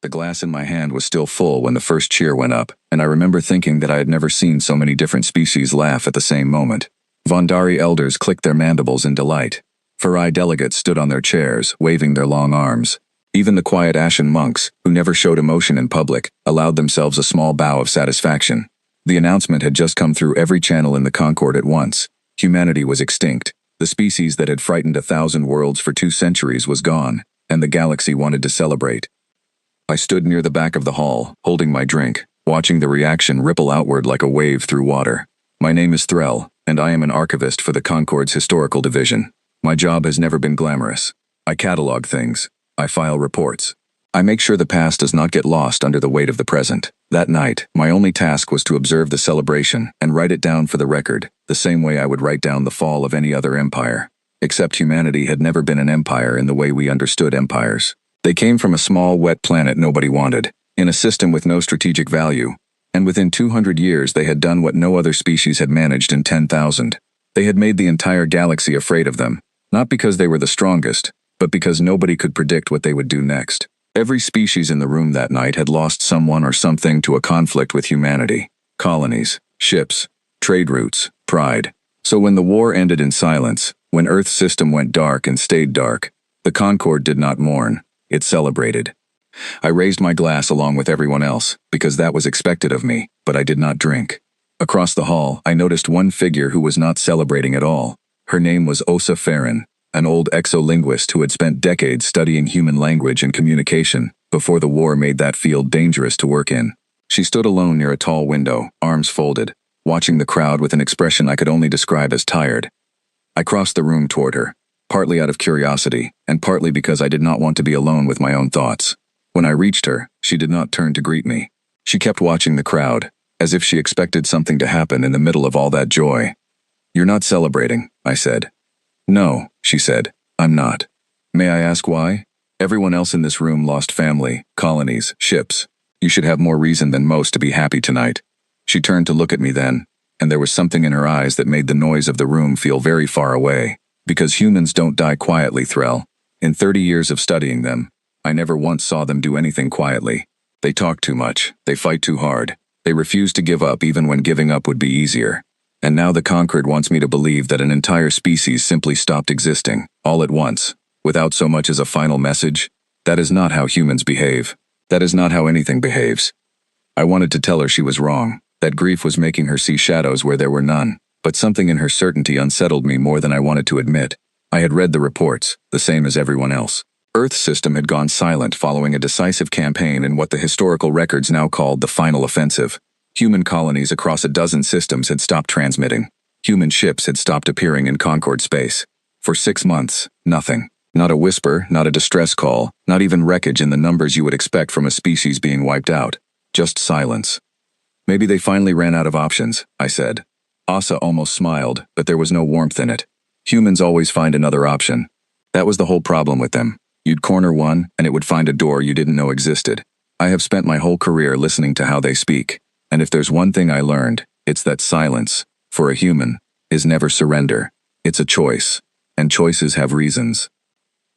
The glass in my hand was still full when the first cheer went up, and I remember thinking that I had never seen so many different species laugh at the same moment. Vondari elders clicked their mandibles in delight. Farai delegates stood on their chairs, waving their long arms. Even the quiet Ashen monks, who never showed emotion in public, allowed themselves a small bow of satisfaction. The announcement had just come through every channel in the Concord at once. Humanity was extinct. The species that had frightened 1,000 worlds for 2 centuries was gone, and the galaxy wanted to celebrate. I stood near the back of the hall, holding my drink, watching the reaction ripple outward like a wave through water. My name is Threll, and I am an archivist for the Concord's historical division. My job has never been glamorous. I catalog things. I file reports. I make sure the past does not get lost under the weight of the present. That night, my only task was to observe the celebration and write it down for the record, the same way I would write down the fall of any other empire. Except humanity had never been an empire in the way we understood empires. They came from a small, wet planet nobody wanted, in a system with no strategic value, and within 200 years they had done what no other species had managed in 10,000. They had made the entire galaxy afraid of them, not because they were the strongest, but because nobody could predict what they would do next. Every species in the room that night had lost someone or something to a conflict with humanity. Colonies, ships, trade routes, pride. So when the war ended in silence, when Earth's system went dark and stayed dark, the Concord did not mourn, it celebrated. I raised my glass along with everyone else, because that was expected of me, but I did not drink. Across the hall, I noticed one figure who was not celebrating at all. Her name was Osa Farron, an old exolinguist who had spent decades studying human language and communication before the war made that field dangerous to work in. She stood alone near a tall window, arms folded, watching the crowd with an expression I could only describe as tired. I crossed the room toward her, partly out of curiosity, and partly because I did not want to be alone with my own thoughts. When I reached her, she did not turn to greet me. She kept watching the crowd, as if she expected something to happen in the middle of all that joy. "You're not celebrating," I said. "No," she said, "I'm not." "May I ask why? Everyone else in this room lost family, colonies, ships. You should have more reason than most to be happy tonight." She turned to look at me then, and there was something in her eyes that made the noise of the room feel very far away. Because humans don't die quietly, Threll. In 30 years of studying them, I never once saw them do anything quietly. They talk too much, they fight too hard, they refuse to give up even when giving up would be easier. And now the Concord wants me to believe that an entire species simply stopped existing, all at once, without so much as a final message. That is not how humans behave. That is not how anything behaves. I wanted to tell her she was wrong, that grief was making her see shadows where there were none, but something in her certainty unsettled me more than I wanted to admit. I had read the reports, the same as everyone else. Earth's system had gone silent following a decisive campaign in what the historical records now called the Final Offensive. Human colonies across a dozen systems had stopped transmitting. Human ships had stopped appearing in Concord space. For 6 months, nothing. Not a whisper, not a distress call, not even wreckage in the numbers you would expect from a species being wiped out. Just silence. "Maybe they finally ran out of options," I said. Asa almost smiled, but there was no warmth in it. Humans always find another option. That was the whole problem with them. You'd corner one, and it would find a door you didn't know existed. I have spent my whole career listening to how they speak, and if there's one thing I learned, it's that silence, for a human, is never surrender. It's a choice, and choices have reasons.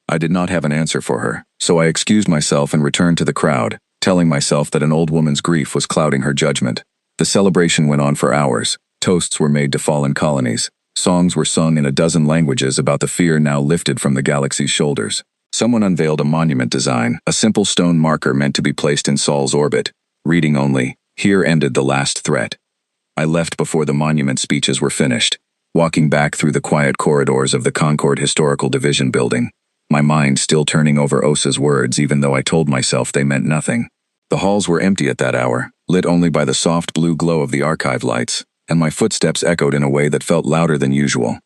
I did not have an answer for her, so I excused myself and returned to the crowd, telling myself that an old woman's grief was clouding her judgment. The celebration went on for hours. Toasts were made to fallen colonies. Songs were sung in a dozen languages about the fear now lifted from the galaxy's shoulders. Someone unveiled a monument design, a simple stone marker meant to be placed in Sol's orbit, reading only, "Here ended the last threat." I left before the monument speeches were finished, walking back through the quiet corridors of the Concord Historical Division building, my mind still turning over Osa's words even though I told myself they meant nothing. The halls were empty at that hour, lit only by the soft blue glow of the archive lights, and my footsteps echoed in a way that felt louder than usual.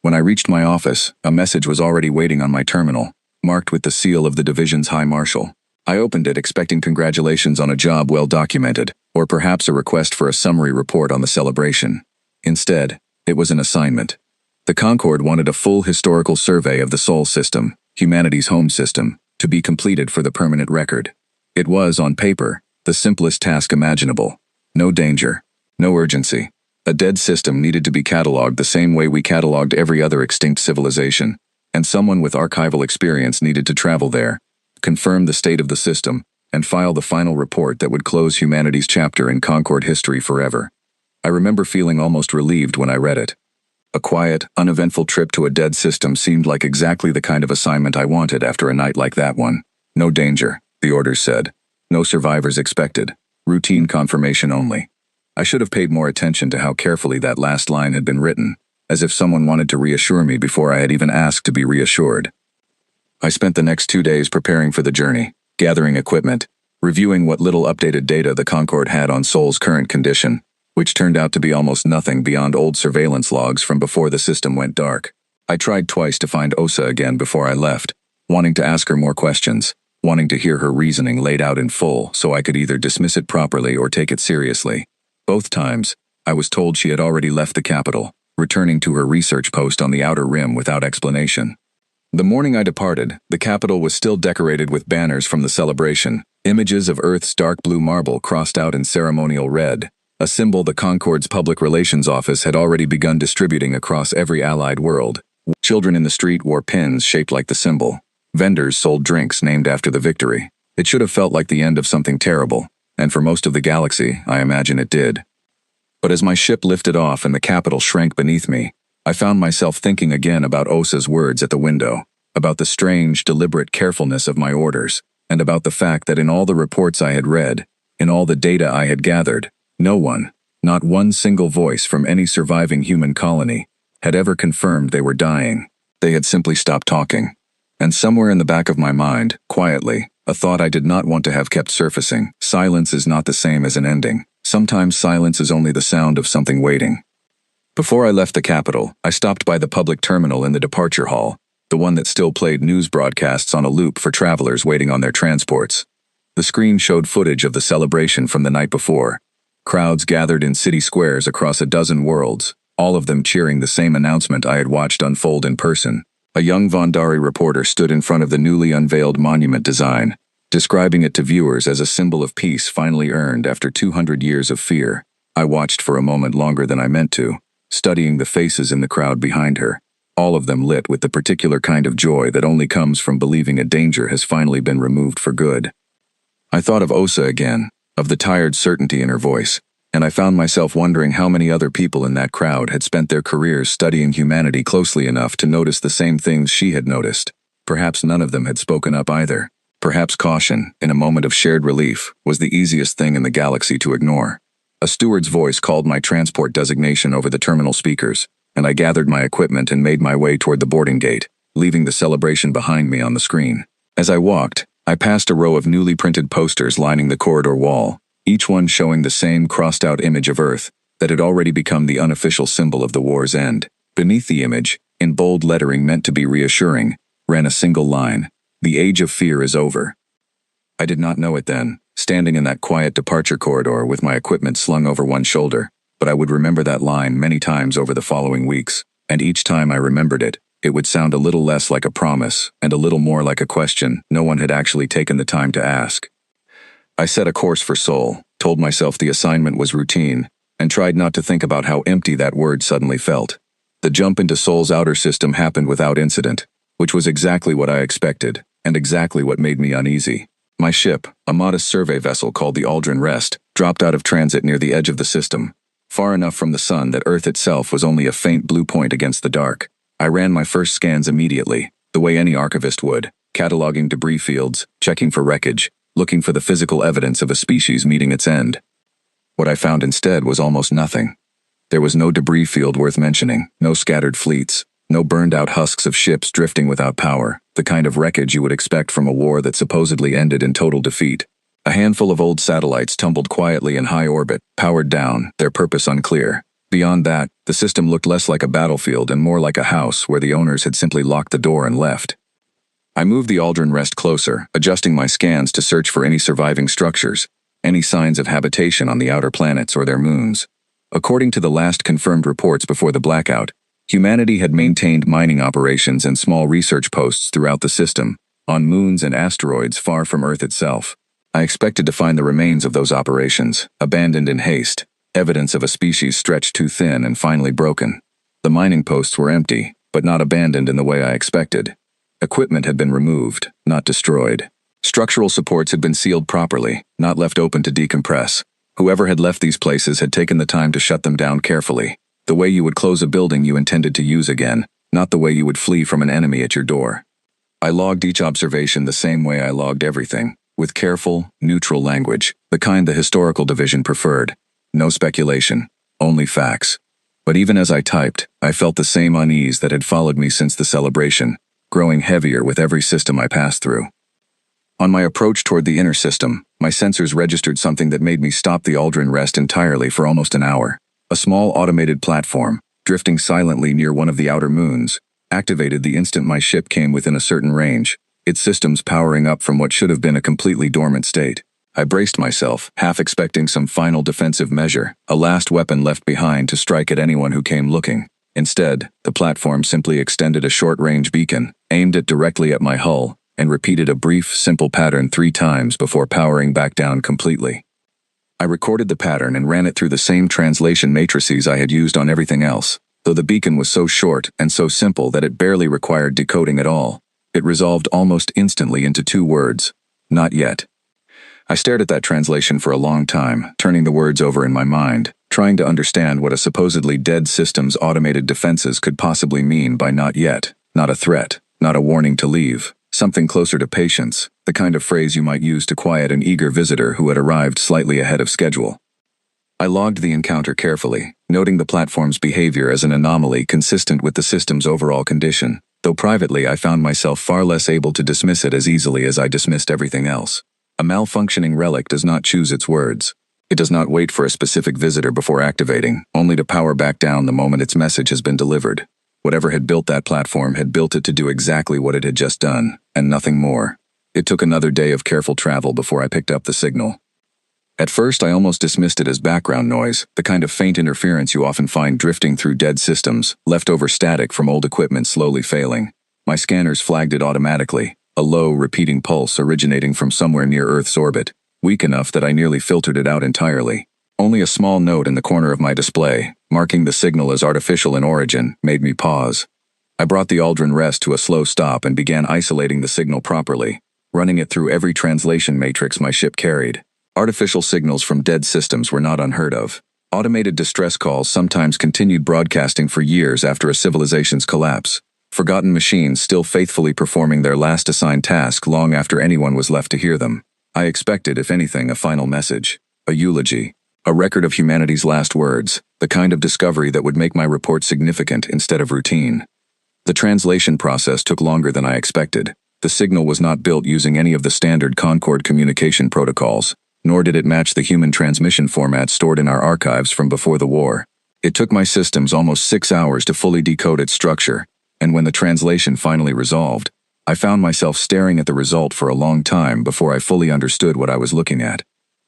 When I reached my office, a message was already waiting on my terminal, marked with the seal of the division's High Marshal. I opened it expecting congratulations on a job well documented, or perhaps a request for a summary report on the celebration. Instead, it was an assignment. The Concord wanted a full historical survey of the Sol system, humanity's home system, to be completed for the permanent record. It was, on paper, the simplest task imaginable. No danger, no urgency. A dead system needed to be cataloged the same way we cataloged every other extinct civilization, and someone with archival experience needed to travel there, confirm the state of the system, and file the final report that would close humanity's chapter in Concord history forever. I remember feeling almost relieved when I read it. A quiet, uneventful trip to a dead system seemed like exactly the kind of assignment I wanted after a night like that one. No danger, the orders said. No survivors expected. Routine confirmation only. I should have paid more attention to how carefully that last line had been written, as if someone wanted to reassure me before I had even asked to be reassured. I spent the next 2 days preparing for the journey, gathering equipment, reviewing what little updated data the Concorde had on Sol's current condition, which turned out to be almost nothing beyond old surveillance logs from before the system went dark. I tried twice to find Osa again before I left, wanting to ask her more questions, wanting to hear her reasoning laid out in full so I could either dismiss it properly or take it seriously. Both times, I was told she had already left the capital, returning to her research post on the outer rim without explanation. The morning I departed, the capital was still decorated with banners from the celebration, images of Earth's dark blue marble crossed out in ceremonial red, a symbol the Concorde's public relations office had already begun distributing across every allied world. Children in the street wore pins shaped like the symbol. Vendors sold drinks named after the victory. It should have felt like the end of something terrible, and for most of the galaxy, I imagine it did. But as my ship lifted off and the capital shrank beneath me, I found myself thinking again about Osa's words at the window, about the strange, deliberate carefulness of my orders, and about the fact that in all the reports I had read, in all the data I had gathered, no one, not one single voice from any surviving human colony, had ever confirmed they were dying. They had simply stopped talking. And somewhere in the back of my mind, quietly, a thought I did not want to have kept surfacing: silence is not the same as an ending. Sometimes silence is only the sound of something waiting. Before I left the capital, I stopped by the public terminal in the departure hall, the one that still played news broadcasts on a loop for travelers waiting on their transports. The screen showed footage of the celebration from the night before. Crowds gathered in city squares across a dozen worlds, all of them cheering the same announcement I had watched unfold in person. A young Vondari reporter stood in front of the newly unveiled monument design, describing it to viewers as a symbol of peace finally earned after 200 years of fear. I watched for a moment longer than I meant to, studying the faces in the crowd behind her, all of them lit with the particular kind of joy that only comes from believing a danger has finally been removed for good. I thought of Osa again, of the tired certainty in her voice, and I found myself wondering how many other people in that crowd had spent their careers studying humanity closely enough to notice the same things she had noticed. Perhaps none of them had spoken up either. Perhaps caution, in a moment of shared relief, was the easiest thing in the galaxy to ignore. A steward's voice called my transport designation over the terminal speakers, and I gathered my equipment and made my way toward the boarding gate, leaving the celebration behind me on the screen. As I walked, I passed a row of newly printed posters lining the corridor wall, each one showing the same crossed-out image of Earth that had already become the unofficial symbol of the war's end. Beneath the image, in bold lettering meant to be reassuring, ran a single line: "The age of fear is over." I did not know it then, standing in that quiet departure corridor with my equipment slung over one shoulder, but I would remember that line many times over the following weeks, and each time I remembered it, it would sound a little less like a promise and a little more like a question no one had actually taken the time to ask. I set a course for Sol, told myself the assignment was routine, and tried not to think about how empty that word suddenly felt. The jump into Sol's outer system happened without incident, which was exactly what I expected, and exactly what made me uneasy. My ship, a modest survey vessel called the Aldrin Rest, dropped out of transit near the edge of the system, far enough from the sun that Earth itself was only a faint blue point against the dark. I ran my first scans immediately, the way any archivist would, cataloging debris fields, checking for wreckage, looking for the physical evidence of a species meeting its end. What I found instead was almost nothing. There was no debris field worth mentioning, no scattered fleets, no burned-out husks of ships drifting without power, the kind of wreckage you would expect from a war that supposedly ended in total defeat. A handful of old satellites tumbled quietly in high orbit, powered down, their purpose unclear. Beyond that, the system looked less like a battlefield and more like a house where the owners had simply locked the door and left. I moved the Aldrin Rest closer, adjusting my scans to search for any surviving structures, any signs of habitation on the outer planets or their moons. According to the last confirmed reports before the blackout, humanity had maintained mining operations and small research posts throughout the system, on moons and asteroids far from Earth itself. I expected to find the remains of those operations, abandoned in haste, evidence of a species stretched too thin and finally broken. The mining posts were empty, but not abandoned in the way I expected. Equipment had been removed, not destroyed. Structural supports had been sealed properly, not left open to decompress. Whoever had left these places had taken the time to shut them down carefully, the way you would close a building you intended to use again, not the way you would flee from an enemy at your door. I logged each observation the same way I logged everything, with careful, neutral language, the kind the historical division preferred. No speculation, only facts. But even as I typed, I felt the same unease that had followed me since the celebration, growing heavier with every system I passed through. On my approach toward the inner system, my sensors registered something that made me stop the Aldrin rest entirely for almost an hour. A small automated platform, drifting silently near one of the outer moons, activated the instant my ship came within a certain range, its systems powering up from what should have been a completely dormant state. I braced myself, half expecting some final defensive measure, a last weapon left behind to strike at anyone who came looking. Instead, the platform simply extended a short-range beacon, aimed it directly at my hull, and repeated a brief, simple pattern 3 times before powering back down completely. I recorded the pattern and ran it through the same translation matrices I had used on everything else, though the beacon was so short and so simple that it barely required decoding at all. It resolved almost instantly into 2 words: not yet. I stared at that translation for a long time, turning the words over in my mind, trying to understand what a supposedly dead system's automated defenses could possibly mean by not yet, not a threat, not a warning to leave, something closer to patience, the kind of phrase you might use to quiet an eager visitor who had arrived slightly ahead of schedule. I logged the encounter carefully, noting the platform's behavior as an anomaly consistent with the system's overall condition, though privately I found myself far less able to dismiss it as easily as I dismissed everything else. A malfunctioning relic does not choose its words. It does not wait for a specific visitor before activating, only to power back down the moment its message has been delivered. Whatever had built that platform had built it to do exactly what it had just done, and nothing more. It took another day of careful travel before I picked up the signal. At first, I almost dismissed it as background noise, the kind of faint interference you often find drifting through dead systems, leftover static from old equipment slowly failing. My scanners flagged it automatically, a low, repeating pulse originating from somewhere near Earth's orbit, weak enough that I nearly filtered it out entirely. Only a small note in the corner of my display, marking the signal as artificial in origin, made me pause. I brought the Aldrin rest to a slow stop and began isolating the signal properly, running it through every translation matrix my ship carried. Artificial signals from dead systems were not unheard of. Automated distress calls sometimes continued broadcasting for years after a civilization's collapse. Forgotten machines still faithfully performing their last assigned task long after anyone was left to hear them. I expected, if anything, a final message, a eulogy, a record of humanity's last words, the kind of discovery that would make my report significant instead of routine. The translation process took longer than I expected. The signal was not built using any of the standard Concord communication protocols, nor did it match the human transmission format stored in our archives from before the war. It took my systems almost 6 hours to fully decode its structure, and when the translation finally resolved, I found myself staring at the result for a long time before I fully understood what I was looking at.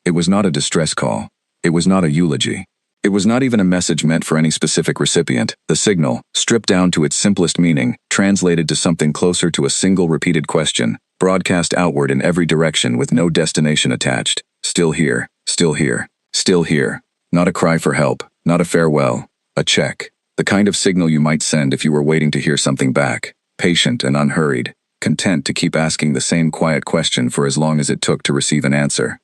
It was not a distress call. It was not a eulogy. It was not even a message meant for any specific recipient. The signal, stripped down to its simplest meaning, translated to something closer to a single repeated question, broadcast outward in every direction with no destination attached. Still here, still here, still here. Not a cry for help, not a farewell, a check. The kind of signal you might send if you were waiting to hear something back, patient and unhurried, content to keep asking the same quiet question for as long as it took to receive an answer.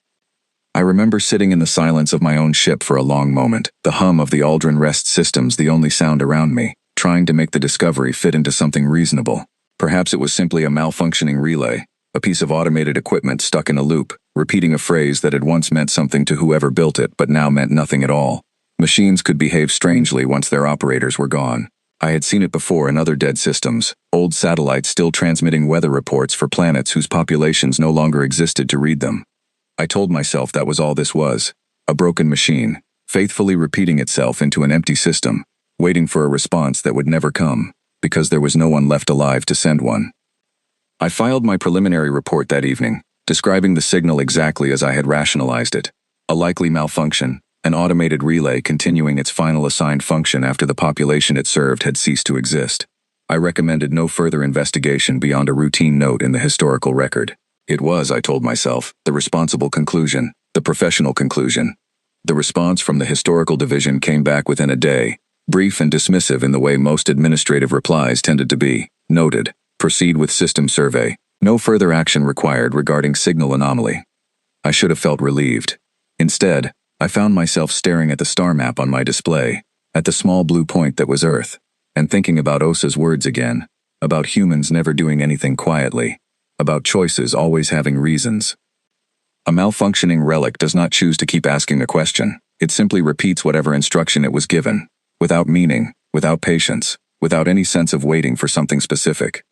I remember sitting in the silence of my own ship for a long moment, the hum of the Aldrin rest systems the only sound around me, trying to make the discovery fit into something reasonable. Perhaps it was simply a malfunctioning relay, a piece of automated equipment stuck in a loop, repeating a phrase that had once meant something to whoever built it but now meant nothing at all. Machines could behave strangely once their operators were gone. I had seen it before in other dead systems, old satellites still transmitting weather reports for planets whose populations no longer existed to read them. I told myself that was all this was, a broken machine, faithfully repeating itself into an empty system, waiting for a response that would never come, because there was no one left alive to send one. I filed my preliminary report that evening, describing the signal exactly as I had rationalized it, a likely malfunction, an automated relay continuing its final assigned function after the population it served had ceased to exist. I recommended no further investigation beyond a routine note in the historical record. It was, I told myself, the responsible conclusion, the professional conclusion. The response from the historical division came back within a day, brief and dismissive in the way most administrative replies tended to be. Noted. Proceed with system survey. No further action required regarding signal anomaly. I should have felt relieved. Instead, I found myself staring at the star map on my display, at the small blue point that was Earth, and thinking about Osa's words again, about humans never doing anything quietly, about choices always having reasons. A malfunctioning relic does not choose to keep asking a question. It simply repeats whatever instruction it was given, without meaning, without patience, without any sense of waiting for something specific.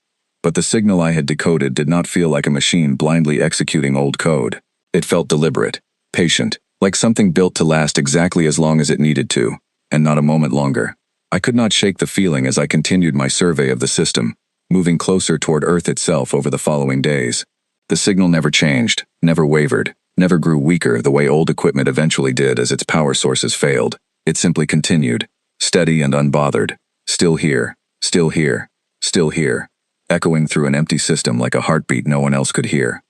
But the signal I had decoded did not feel like a machine blindly executing old code. It felt deliberate, patient, like something built to last exactly as long as it needed to, and not a moment longer. I could not shake the feeling as I continued my survey of the system, moving closer toward Earth itself over the following days. The signal never changed, never wavered, never grew weaker the way old equipment eventually did as its power sources failed. It simply continued, steady and unbothered, still here, still here, still here, echoing through an empty system like a heartbeat no one else could hear.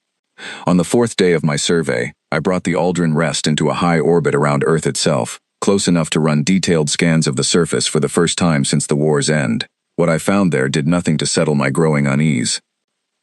On the fourth day of my survey, I brought the Aldrin Rest into a high orbit around Earth itself, close enough to run detailed scans of the surface for the first time since the war's end. What I found there did nothing to settle my growing unease.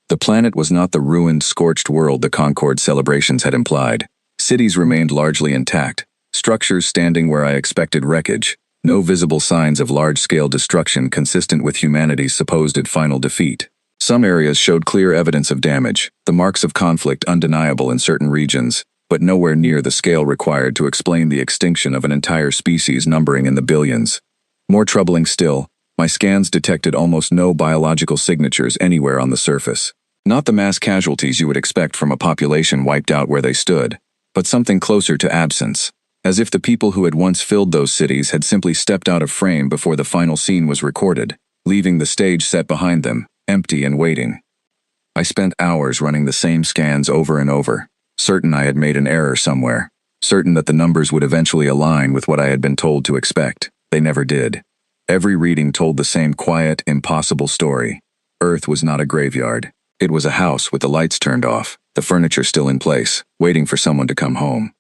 The planet was not the ruined, scorched world the Concorde celebrations had implied. Cities remained largely intact, structures standing where I expected wreckage, no visible signs of large-scale destruction consistent with humanity's supposed final defeat. Some areas showed clear evidence of damage, the marks of conflict undeniable in certain regions, but nowhere near the scale required to explain the extinction of an entire species numbering in the billions. More troubling still, my scans detected almost no biological signatures anywhere on the surface. Not the mass casualties you would expect from a population wiped out where they stood, but something closer to absence, as if the people who had once filled those cities had simply stepped out of frame before the final scene was recorded, leaving the stage set behind them, empty and waiting. I spent hours running the same scans over and over, certain I had made an error somewhere, certain that the numbers would eventually align with what I had been told to expect. They never did. Every reading told the same quiet, impossible story. Earth was not a graveyard. It was a house with the lights turned off, the furniture still in place, waiting for someone to come home.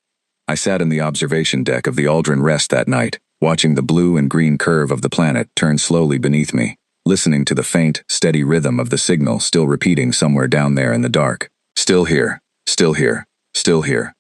I sat in the observation deck of the Aldrin Rest that night, watching the blue and green curve of the planet turn slowly beneath me, listening to the faint, steady rhythm of the signal still repeating somewhere down there in the dark. Still here, still here, still here.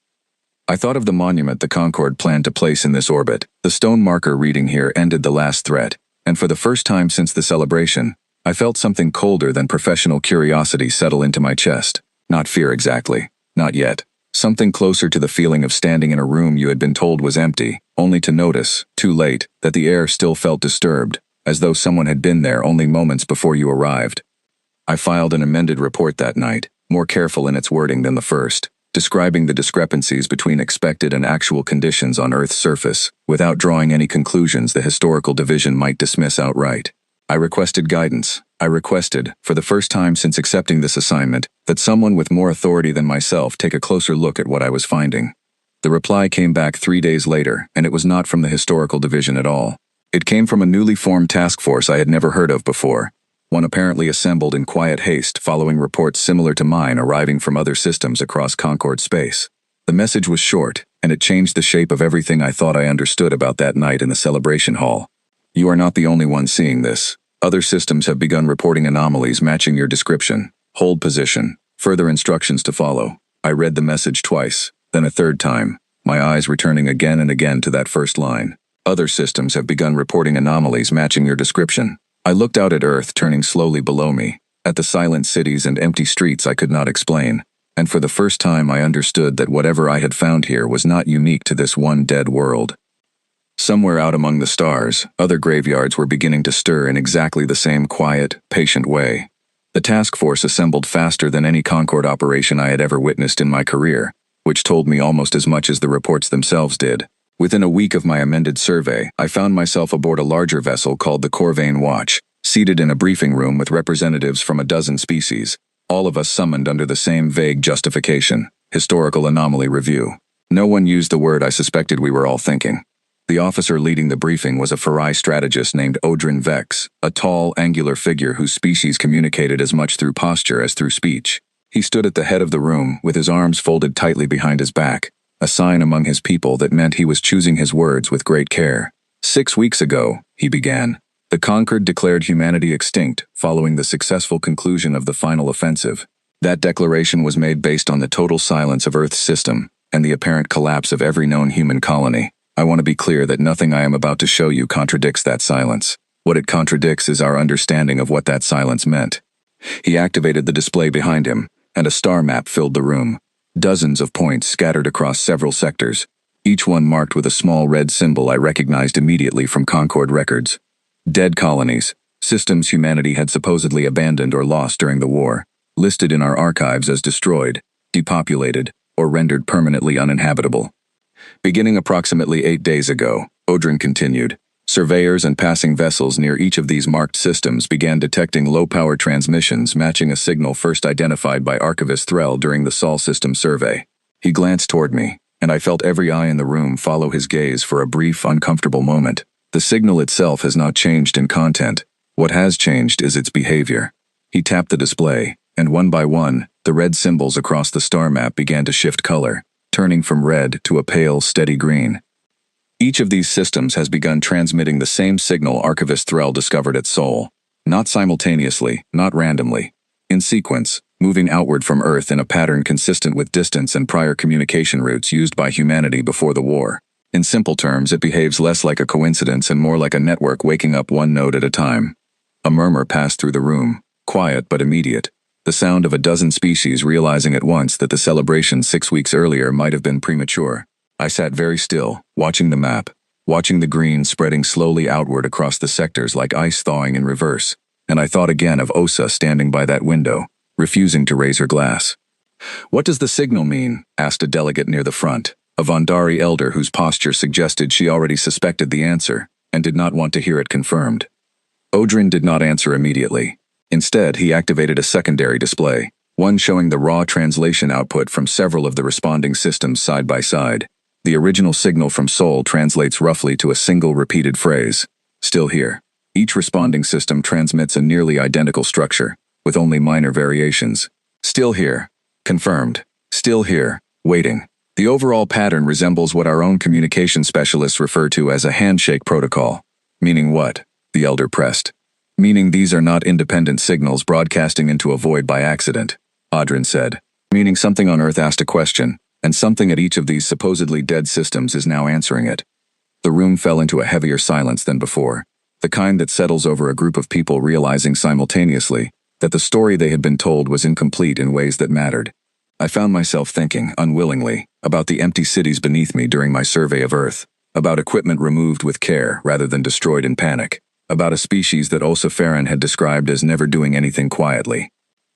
I thought of the monument the Concorde planned to place in this orbit. The stone marker reading here ended the last threat, and for the first time since the celebration, I felt something colder than professional curiosity settle into my chest. Not fear exactly, not yet. Something closer to the feeling of standing in a room you had been told was empty, only to notice, too late, that the air still felt disturbed, as though someone had been there only moments before you arrived. I filed an amended report that night, more careful in its wording than the first, describing the discrepancies between expected and actual conditions on Earth's surface, without drawing any conclusions the historical division might dismiss outright. I requested guidance. I requested, for the first time since accepting this assignment, that someone with more authority than myself take a closer look at what I was finding. The reply came back 3 days later, and it was not from the historical division at all. It came from a newly formed task force I had never heard of before, one apparently assembled in quiet haste following reports similar to mine arriving from other systems across Concorde space. The message was short, and it changed the shape of everything I thought I understood about that night in the celebration hall. You are not the only one seeing this. Other systems have begun reporting anomalies matching your description. Hold position. Further instructions to follow. I read the message twice, then a third time, my eyes returning again and again to that first line. Other systems have begun reporting anomalies matching your description. I looked out at Earth turning slowly below me, at the silent cities and empty streets I could not explain, and for the first time I understood that whatever I had found here was not unique to this one dead world. Somewhere out among the stars, other graveyards were beginning to stir in exactly the same quiet, patient way. The task force assembled faster than any Concorde operation I had ever witnessed in my career, which told me almost as much as the reports themselves did. Within a week of my amended survey, I found myself aboard a larger vessel called the Corvain Watch, seated in a briefing room with representatives from a dozen species, all of us summoned under the same vague justification: historical anomaly review. No one used the word I suspected we were all thinking. The officer leading the briefing was a Farai strategist named Odrin Vex, a tall, angular figure whose species communicated as much through posture as through speech. He stood at the head of the room, with his arms folded tightly behind his back, a sign among his people that meant he was choosing his words with great care. 6 weeks ago, he began, the Concorde declared humanity extinct following the successful conclusion of the final offensive. That declaration was made based on the total silence of Earth's system and the apparent collapse of every known human colony. I want to be clear that nothing I am about to show you contradicts that silence. What it contradicts is our understanding of what that silence meant. He activated the display behind him, and a star map filled the room. Dozens of points scattered across several sectors, each one marked with a small red symbol I recognized immediately from Concord records. Dead colonies, systems humanity had supposedly abandoned or lost during the war, listed in our archives as destroyed, depopulated, or rendered permanently uninhabitable. Beginning approximately 8 days ago, Odrin continued, surveyors and passing vessels near each of these marked systems began detecting low-power transmissions matching a signal first identified by Archivist Threll during the Sol system survey. He glanced toward me, and I felt every eye in the room follow his gaze for a brief, uncomfortable moment. The signal itself has not changed in content. What has changed is its behavior. He tapped the display, and one by one, the red symbols across the star map began to shift color, turning from red to a pale, steady green. Each of these systems has begun transmitting the same signal Archivist Threll discovered at Sol. Not simultaneously, not randomly. In sequence, moving outward from Earth in a pattern consistent with distance and prior communication routes used by humanity before the war. In simple terms, it behaves less like a coincidence and more like a network waking up one node at a time. A murmur passed through the room, quiet but immediate. The sound of a dozen species realizing at once that the celebration 6 weeks earlier might have been premature. I sat very still, watching the map, watching the green spreading slowly outward across the sectors like ice thawing in reverse, and I thought again of Osa standing by that window, refusing to raise her glass. "What does the signal mean?" asked a delegate near the front, a Vondari elder whose posture suggested she already suspected the answer, and did not want to hear it confirmed. Odrin did not answer immediately. Instead, he activated a secondary display, one showing the raw translation output from several of the responding systems side by side. The original signal from Sol translates roughly to a single repeated phrase, "Still here." Each responding system transmits a nearly identical structure, with only minor variations. "Still here." "Confirmed." "Still here." "Waiting." The overall pattern resembles what our own communication specialists refer to as a handshake protocol. "Meaning what?" the elder pressed. "Meaning these are not independent signals broadcasting into a void by accident," Odrin said. "Meaning something on Earth asked a question, and something at each of these supposedly dead systems is now answering it." The room fell into a heavier silence than before, the kind that settles over a group of people realizing simultaneously that the story they had been told was incomplete in ways that mattered. I found myself thinking, unwillingly, about the empty cities beneath me during my survey of Earth, about equipment removed with care rather than destroyed in panic, about a species that Osa Farron had described as never doing anything quietly.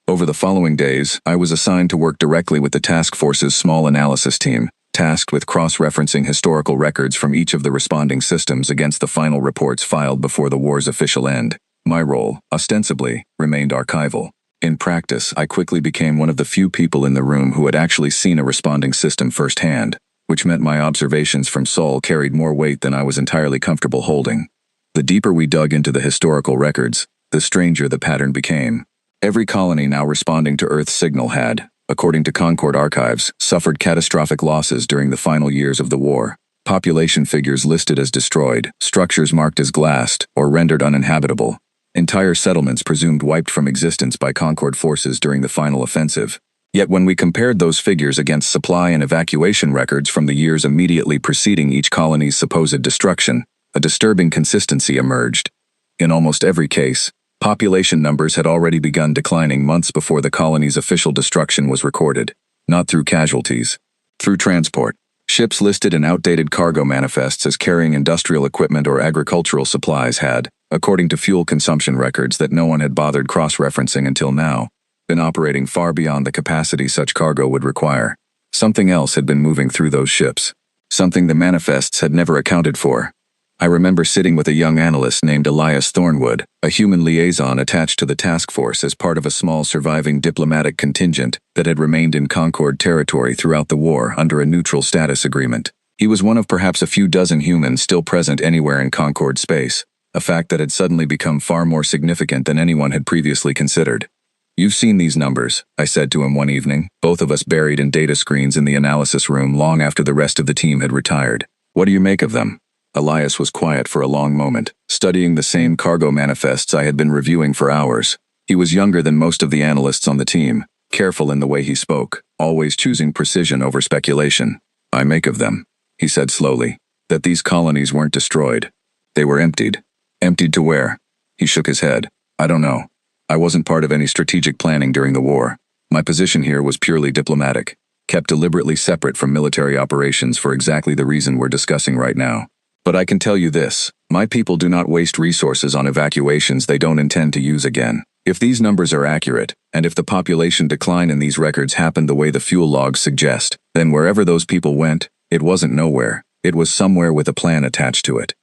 Over the following days, I was assigned to work directly with the task force's small analysis team, tasked with cross-referencing historical records from each of the responding systems against the final reports filed before the war's official end. My role, ostensibly, remained archival. In practice, I quickly became one of the few people in the room who had actually seen a responding system firsthand, which meant my observations from Sol carried more weight than I was entirely comfortable holding. The deeper we dug into the historical records, the stranger the pattern became. Every colony now responding to Earth's signal had, according to Concord archives, suffered catastrophic losses during the final years of the war. Population figures listed as destroyed, structures marked as glassed or rendered uninhabitable, entire settlements presumed wiped from existence by Concord forces during the final offensive. Yet when we compared those figures against supply and evacuation records from the years immediately preceding each colony's supposed destruction, a disturbing consistency emerged. In almost every case, population numbers had already begun declining months before the colony's official destruction was recorded, not through casualties, through transport. Ships listed in outdated cargo manifests as carrying industrial equipment or agricultural supplies had, according to fuel consumption records that no one had bothered cross-referencing until now, been operating far beyond the capacity such cargo would require. Something else had been moving through those ships, something the manifests had never accounted for. I remember sitting with a young analyst named Elias Thornwood, a human liaison attached to the task force as part of a small surviving diplomatic contingent that had remained in Concord territory throughout the war under a neutral status agreement. He was one of perhaps a few dozen humans still present anywhere in Concord space, a fact that had suddenly become far more significant than anyone had previously considered. "You've seen these numbers," I said to him one evening, both of us buried in data screens in the analysis room long after the rest of the team had retired. "What do you make of them?" Elias was quiet for a long moment, studying the same cargo manifests I had been reviewing for hours. He was younger than most of the analysts on the team, careful in the way he spoke, always choosing precision over speculation. "I make of them," he said slowly, "that these colonies weren't destroyed. They were emptied." "Emptied to where?" He shook his head. "I don't know. I wasn't part of any strategic planning during the war. My position here was purely diplomatic, kept deliberately separate from military operations for exactly the reason we're discussing right now. But I can tell you this, my people do not waste resources on evacuations they don't intend to use again. If these numbers are accurate, and if the population decline in these records happened the way the fuel logs suggest, then wherever those people went, it wasn't nowhere, it was somewhere with a plan attached to it."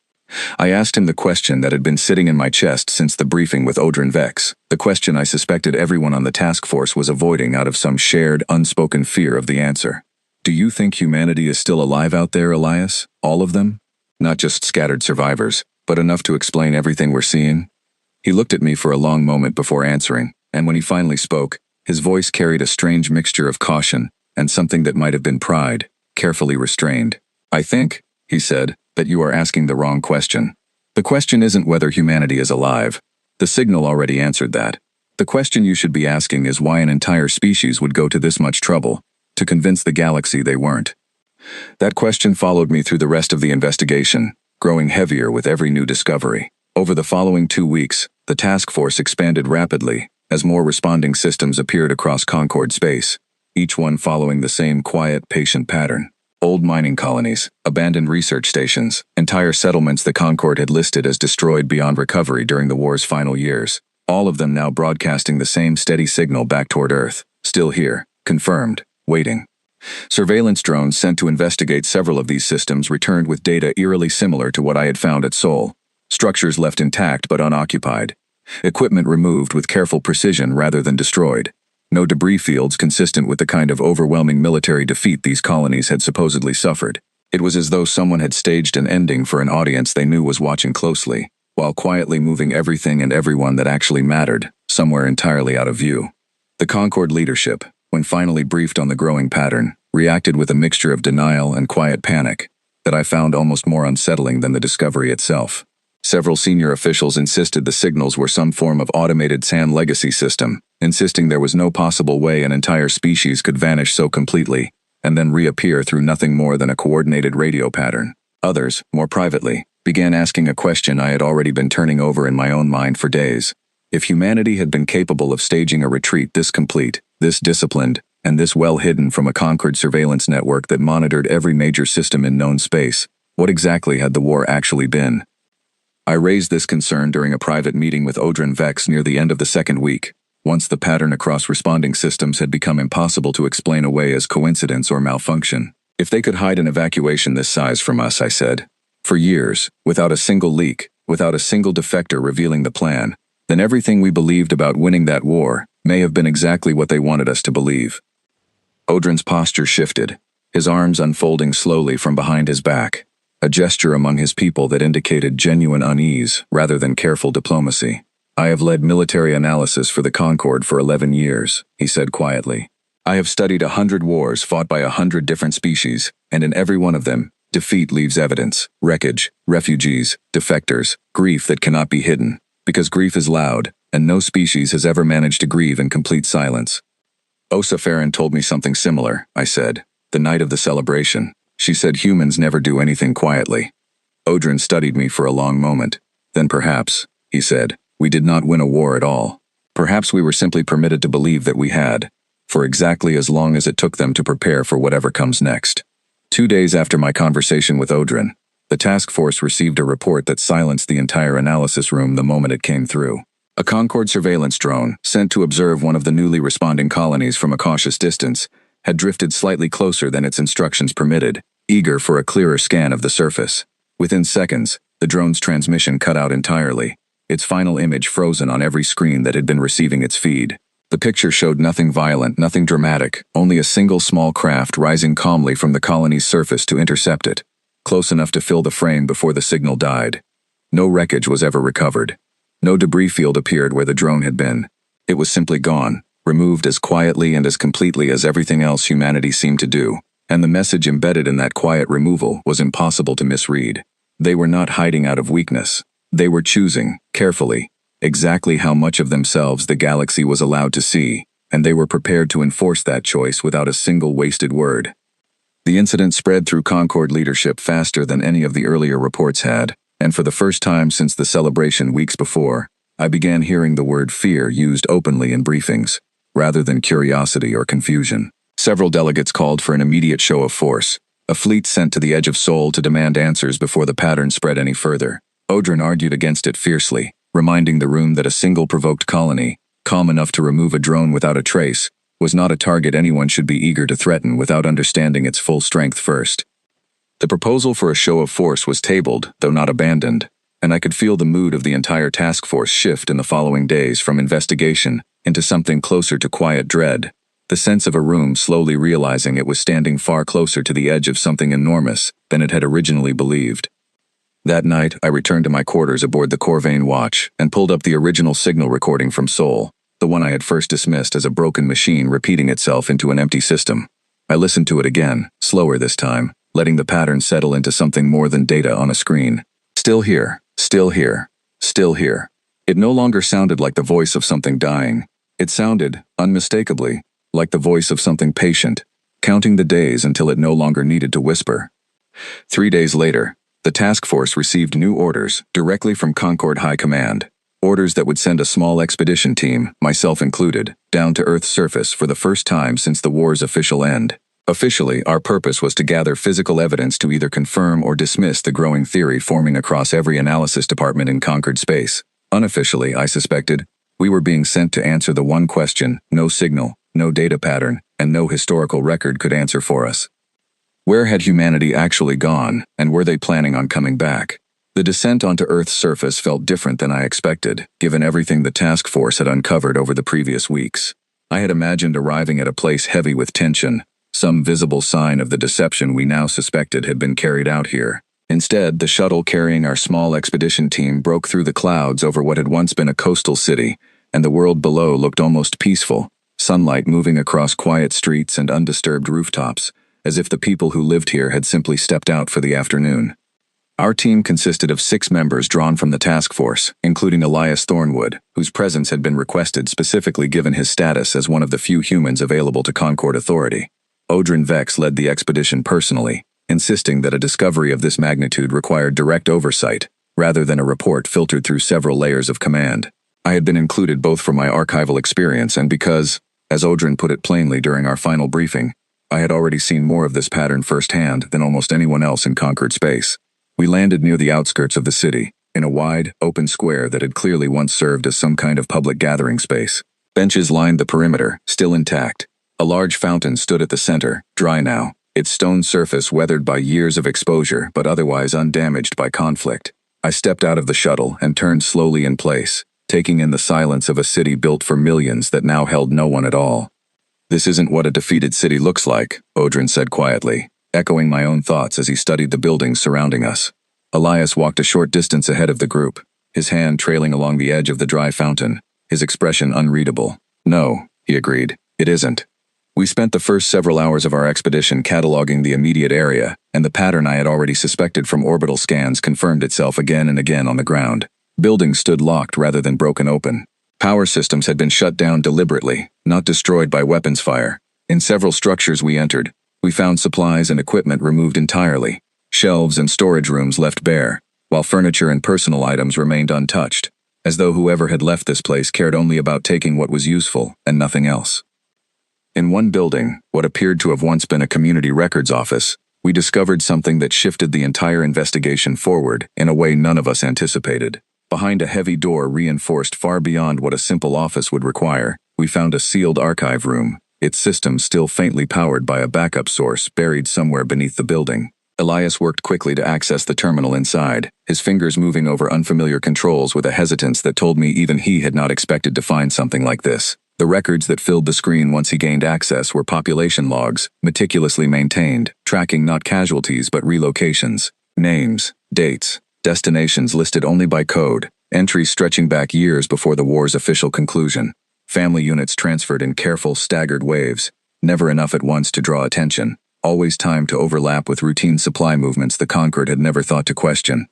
I asked him the question that had been sitting in my chest since the briefing with Odrin Vex, the question I suspected everyone on the task force was avoiding out of some shared, unspoken fear of the answer. "Do you think humanity is still alive out there, Elias? All of them? Not just scattered survivors, but enough to explain everything we're seeing?" He looked at me for a long moment before answering, and when he finally spoke, his voice carried a strange mixture of caution and something that might have been pride, carefully restrained. "I think," he said, "that you are asking the wrong question. The question isn't whether humanity is alive. The signal already answered that. The question you should be asking is why an entire species would go to this much trouble to convince the galaxy they weren't." That question followed me through the rest of the investigation, growing heavier with every new discovery. Over the following 2 weeks, the task force expanded rapidly as more responding systems appeared across Concord space, each one following the same quiet, patient pattern. Old mining colonies, abandoned research stations, entire settlements the Concord had listed as destroyed beyond recovery during the war's final years, all of them now broadcasting the same steady signal back toward Earth, still here, confirmed, waiting. Surveillance drones sent to investigate several of these systems returned with data eerily similar to what I had found at Sol. Structures left intact but unoccupied. Equipment removed with careful precision rather than destroyed. No debris fields consistent with the kind of overwhelming military defeat these colonies had supposedly suffered. It was as though someone had staged an ending for an audience they knew was watching closely, while quietly moving everything and everyone that actually mattered, somewhere entirely out of view. The Concord leadership, when finally briefed on the growing pattern, reacted with a mixture of denial and quiet panic that I found almost more unsettling than the discovery itself. Several senior officials insisted the signals were some form of automated SAN legacy system, insisting there was no possible way an entire species could vanish so completely and then reappear through nothing more than a coordinated radio pattern. Others, more privately, began asking a question I had already been turning over in my own mind for days. If humanity had been capable of staging a retreat this complete, this disciplined, and this well hidden from a Concord surveillance network that monitored every major system in known space, what exactly had the war actually been? I raised this concern during a private meeting with Odrin Vex near the end of the second week, once the pattern across responding systems had become impossible to explain away as coincidence or malfunction. If they could hide an evacuation this size from us, I said, for years, without a single leak, without a single defector revealing the plan, then everything we believed about winning that war may have been exactly what they wanted us to believe. Odrin's posture shifted, his arms unfolding slowly from behind his back, a gesture among his people that indicated genuine unease rather than careful diplomacy. "I have led military analysis for the Concord for 11 years, he said quietly. "I have studied 100 wars fought by 100 different species, and in every one of them, defeat leaves evidence, wreckage, refugees, defectors, grief that cannot be hidden, because grief is loud, and no species has ever managed to grieve in complete silence." "Osa Farron told me something similar," I said, "the night of the celebration. She said humans never do anything quietly." Odrin studied me for a long moment. "Then perhaps," he said, "we did not win a war at all. Perhaps we were simply permitted to believe that we had, for exactly as long as it took them to prepare for whatever comes next." 2 days after my conversation with Odrin, the task force received a report that silenced the entire analysis room the moment it came through. A Concord surveillance drone, sent to observe one of the newly responding colonies from a cautious distance, had drifted slightly closer than its instructions permitted, eager for a clearer scan of the surface. Within seconds, the drone's transmission cut out entirely, its final image frozen on every screen that had been receiving its feed. The picture showed nothing violent, nothing dramatic, only a single small craft rising calmly from the colony's surface to intercept it, close enough to fill the frame before the signal died. No wreckage was ever recovered. No debris field appeared where the drone had been. It was simply gone, removed as quietly and as completely as everything else humanity seemed to do, and the message embedded in that quiet removal was impossible to misread. They were not hiding out of weakness. They were choosing, carefully, exactly how much of themselves the galaxy was allowed to see, and they were prepared to enforce that choice without a single wasted word. The incident spread through Concord leadership faster than any of the earlier reports had, and for the first time since the celebration weeks before, I began hearing the word fear used openly in briefings, rather than curiosity or confusion. Several delegates called for an immediate show of force, a fleet sent to the edge of Seoul to demand answers before the pattern spread any further. Odrin argued against it fiercely, reminding the room that a single provoked colony, calm enough to remove a drone without a trace, was not a target anyone should be eager to threaten without understanding its full strength first. The proposal for a show of force was tabled, though not abandoned, and I could feel the mood of the entire task force shift in the following days from investigation into something closer to quiet dread, the sense of a room slowly realizing it was standing far closer to the edge of something enormous than it had originally believed. That night, I returned to my quarters aboard the Corvain Watch and pulled up the original signal recording from Seoul, the one I had first dismissed as a broken machine repeating itself into an empty system. I listened to it again, slower this time, letting the pattern settle into something more than data on a screen. Still here, still here, still here. It no longer sounded like the voice of something dying. It sounded, unmistakably, like the voice of something patient, counting the days until it no longer needed to whisper. 3 days later, the task force received new orders directly from Concord High Command. Orders that would send a small expedition team, myself included, down to Earth's surface for the first time since the war's official end. Officially, our purpose was to gather physical evidence to either confirm or dismiss the growing theory forming across every analysis department in conquered space. Unofficially, I suspected, we were being sent to answer the one question no signal, no data pattern, and no historical record could answer for us. Where had humanity actually gone, and were they planning on coming back? The descent onto Earth's surface felt different than I expected, given everything the task force had uncovered over the previous weeks. I had imagined arriving at a place heavy with tension, some visible sign of the deception we now suspected had been carried out here. Instead, the shuttle carrying our small expedition team broke through the clouds over what had once been a coastal city, and the world below looked almost peaceful, sunlight moving across quiet streets and undisturbed rooftops, as if the people who lived here had simply stepped out for the afternoon. Our team consisted of 6 members drawn from the task force, including Elias Thornwood, whose presence had been requested specifically given his status as one of the few humans available to Concord Authority. Odrin Vex led the expedition personally, insisting that a discovery of this magnitude required direct oversight, rather than a report filtered through several layers of command. I had been included both for my archival experience and because, as Odrin put it plainly during our final briefing, I had already seen more of this pattern firsthand than almost anyone else in conquered space. We landed near the outskirts of the city, in a wide, open square that had clearly once served as some kind of public gathering space. Benches lined the perimeter, still intact. A large fountain stood at the center, dry now, its stone surface weathered by years of exposure but otherwise undamaged by conflict. I stepped out of the shuttle and turned slowly in place, taking in the silence of a city built for millions that now held no one at all. "This isn't what a defeated city looks like," Odrin said quietly, echoing my own thoughts as he studied the buildings surrounding us. Elias walked a short distance ahead of the group, his hand trailing along the edge of the dry fountain, his expression unreadable. "No," he agreed, "it isn't." We spent the first several hours of our expedition cataloging the immediate area, and the pattern I had already suspected from orbital scans confirmed itself again and again on the ground. Buildings stood locked rather than broken open. Power systems had been shut down deliberately, not destroyed by weapons fire. In several structures we entered, we found supplies and equipment removed entirely, shelves and storage rooms left bare, while furniture and personal items remained untouched, as though whoever had left this place cared only about taking what was useful and nothing else. In one building, what appeared to have once been a community records office, we discovered something that shifted the entire investigation forward in a way none of us anticipated. Behind a heavy door reinforced far beyond what a simple office would require, we found a sealed archive room, its systems still faintly powered by a backup source buried somewhere beneath the building. Elias worked quickly to access the terminal inside, his fingers moving over unfamiliar controls with a hesitance that told me even he had not expected to find something like this. The records that filled the screen once he gained access were population logs, meticulously maintained, tracking not casualties but relocations, names, dates, destinations listed only by code, entries stretching back years before the war's official conclusion. Family units transferred in careful, staggered waves, never enough at once to draw attention, always timed to overlap with routine supply movements the Conquered had never thought to question.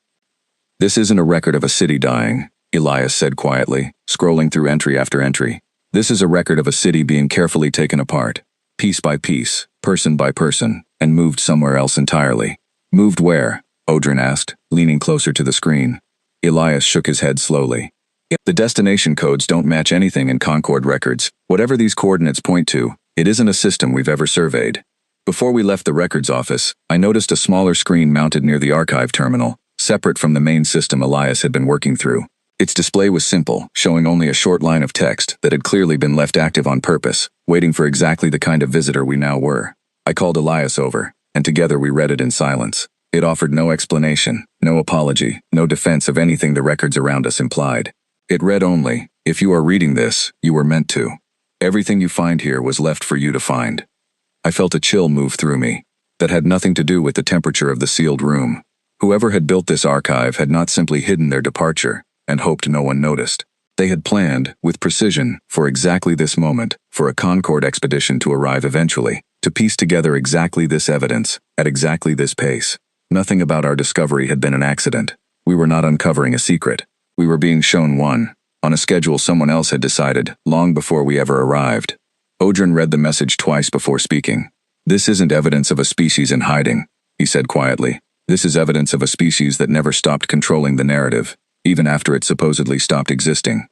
"This isn't a record of a city dying," Elias said quietly, scrolling through entry after entry. This is a record of a city being carefully taken apart, piece by piece, person by person, and moved somewhere else entirely. Moved where? Odrin asked, leaning closer to the screen. Elias shook his head slowly. The destination codes don't match anything in Concord records. Whatever these coordinates point to, it isn't a system we've ever surveyed. Before we left the records office, I noticed a smaller screen mounted near the archive terminal, separate from the main system Elias had been working through. Its display was simple, showing only a short line of text that had clearly been left active on purpose, waiting for exactly the kind of visitor we now were. I called Elias over, and together we read it in silence. It offered no explanation, no apology, no defense of anything the records around us implied. It read only, "If you are reading this, you were meant to. Everything you find here was left for you to find." I felt a chill move through me. That had nothing to do with the temperature of the sealed room. Whoever had built this archive had not simply hidden their departure and hoped no one noticed. They had planned, with precision, for exactly this moment, for a Concord expedition to arrive eventually, to piece together exactly this evidence, at exactly this pace. Nothing about our discovery had been an accident. We were not uncovering a secret. We were being shown one, on a schedule someone else had decided, long before we ever arrived. Odrin read the message twice before speaking. "This isn't evidence of a species in hiding," he said quietly. "This is evidence of a species that never stopped controlling the narrative, even after it supposedly stopped existing."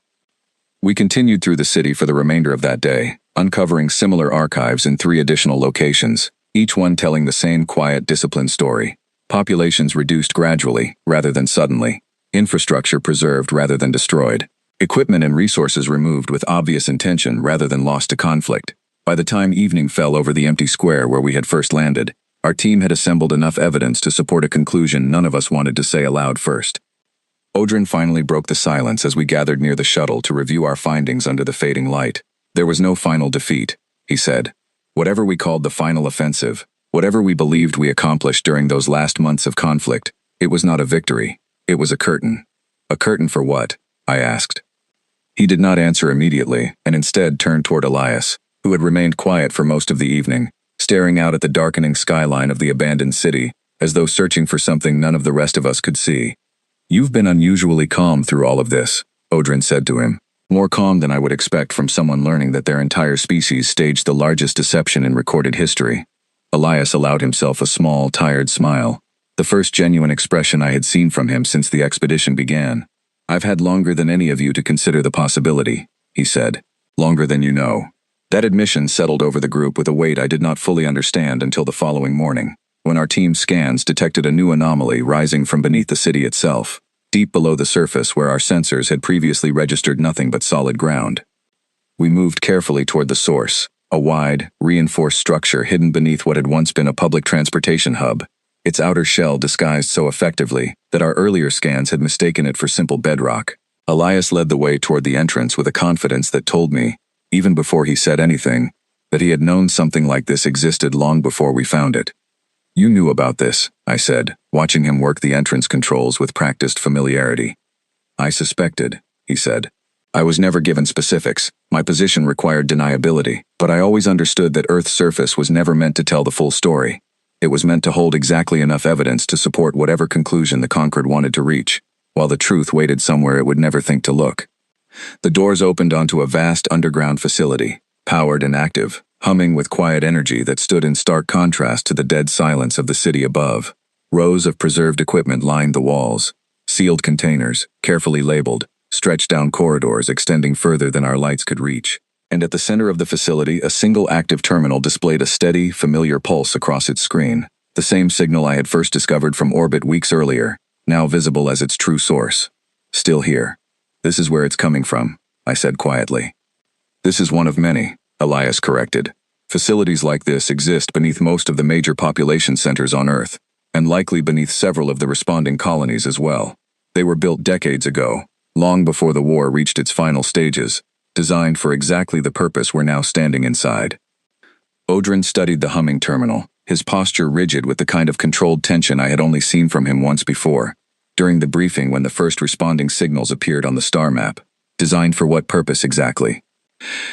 We continued through the city for the remainder of that day, uncovering similar archives in 3 additional locations, each one telling the same quiet, disciplined story. Populations reduced gradually, rather than suddenly. Infrastructure preserved rather than destroyed. Equipment and resources removed with obvious intention rather than lost to conflict. By the time evening fell over the empty square where we had first landed, our team had assembled enough evidence to support a conclusion none of us wanted to say aloud first. Odrin finally broke the silence as we gathered near the shuttle to review our findings under the fading light. "There was no final defeat," he said. "Whatever we called the final offensive, whatever we believed we accomplished during those last months of conflict, it was not a victory. It was a curtain." "A curtain for what?" I asked. He did not answer immediately, and instead turned toward Elias, who had remained quiet for most of the evening, staring out at the darkening skyline of the abandoned city, as though searching for something none of the rest of us could see. "You've been unusually calm through all of this," Odrin said to him. "More calm than I would expect from someone learning that their entire species staged the largest deception in recorded history." Elias allowed himself a small, tired smile, the first genuine expression I had seen from him since the expedition began. "I've had longer than any of you to consider the possibility," he said. "Longer than you know." That admission settled over the group with a weight I did not fully understand until the following morning, when our team's scans detected a new anomaly rising from beneath the city itself, deep below the surface where our sensors had previously registered nothing but solid ground. We moved carefully toward the source, a wide, reinforced structure hidden beneath what had once been a public transportation hub, its outer shell disguised so effectively that our earlier scans had mistaken it for simple bedrock. Elias led the way toward the entrance with a confidence that told me, even before he said anything, that he had known something like this existed long before we found it. "You knew about this," I said, watching him work the entrance controls with practiced familiarity. "I suspected," he said. "I was never given specifics. My position required deniability, but I always understood that Earth's surface was never meant to tell the full story. It was meant to hold exactly enough evidence to support whatever conclusion the Conquered wanted to reach, while the truth waited somewhere it would never think to look." The doors opened onto a vast underground facility, powered and active, humming with quiet energy that stood in stark contrast to the dead silence of the city above. Rows of preserved equipment lined the walls. Sealed containers, carefully labeled, stretched down corridors extending further than our lights could reach. And at the center of the facility, a single active terminal displayed a steady, familiar pulse across its screen, the same signal I had first discovered from orbit weeks earlier, now visible as its true source. "Still here. This is where it's coming from," I said quietly. "This is one of many," Elias corrected. "Facilities like this exist beneath most of the major population centers on Earth, and likely beneath several of the responding colonies as well. They were built decades ago, long before the war reached its final stages, designed for exactly the purpose we're now standing inside." Odrin studied the humming terminal, his posture rigid with the kind of controlled tension I had only seen from him once before, during the briefing when the first responding signals appeared on the star map. "Designed for what purpose exactly?"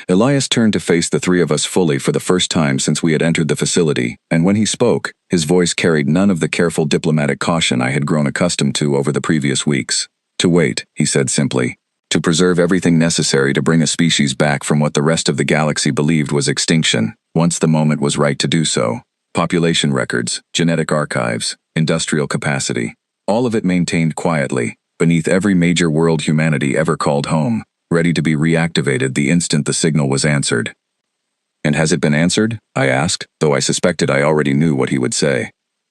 Elias turned to face the 3 of us fully for the first time since we had entered the facility, and when he spoke, his voice carried none of the careful diplomatic caution I had grown accustomed to over the previous weeks. "To wait," he said simply. to preserve everything necessary to bring a species back from what the rest of the galaxy believed was extinction, once the moment was right to do so. Population records, genetic archives, industrial capacity, all of it maintained quietly, beneath every major world humanity ever called home, ready to be reactivated the instant the signal was answered. "And has it been answered?" I asked, though I suspected I already knew what he would say.